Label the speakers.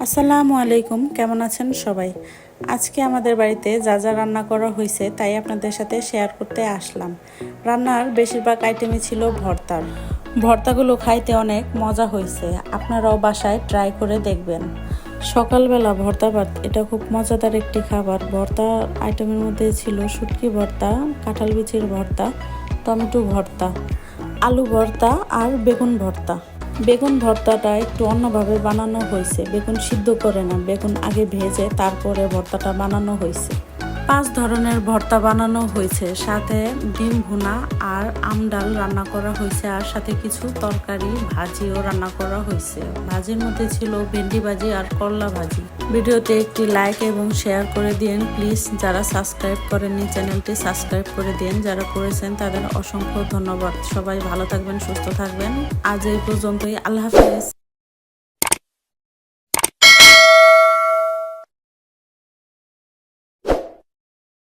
Speaker 1: আসসালামু আলাইকুম, কেমন আছেন সবাই? আজকে আমাদের বাড়িতে যা যা রান্না করা হয়েছে তাই আপনাদের সাথে শেয়ার করতে আসলাম। রান্নার বেশিরভাগ আইটেমই ছিল ভর্তার। ভর্তাগুলো খাইতে অনেক মজা হয়েছে, আপনারাও বাসায় ট্রাই করে দেখবেন। সকালবেলা ভর্তা ভাত এটা খুব মজাদার একটি খাবার। ভর্তা আইটেমের মধ্যে ছিল শুটকি ভর্তা, কাঁঠাল বিচির ভর্তা, টমেটো ভর্তা, আলু ভর্তা আর বেগুন ভর্তা। বেগুন ভর্তাটা একটু অন্যভাবে বানানো হয়েছে, বেগুন সিদ্ধ করে না, বেগুন আগে ভেজে তারপরে ভর্তাটা বানানো হয়েছে। 5 ধরনের ভর্তা বানানো হয়েছে, সাথে ডিম ভুনা আর আম ডাল রান্না করা হয়েছে, আর সাথে কিছু তরকারি ভাজিও রান্না করা হয়েছে। ভাজির মধ্যে ছিল ভেন্ডি ভাজি আর করলা ভাজি। ভিডিওতে একটি লাইক এবং শেয়ার করে দিন প্লিজ। যারা সাবস্ক্রাইব করেননি চ্যানেলটি সাবস্ক্রাইব করে দিন, যারা করেছেন তাদের অসংখ্য ধন্যবাদ। সবাই ভালো থাকবেন, সুস্থ থাকবেন। আজ এই পর্যন্তই, আল্লাহ হাফেজ।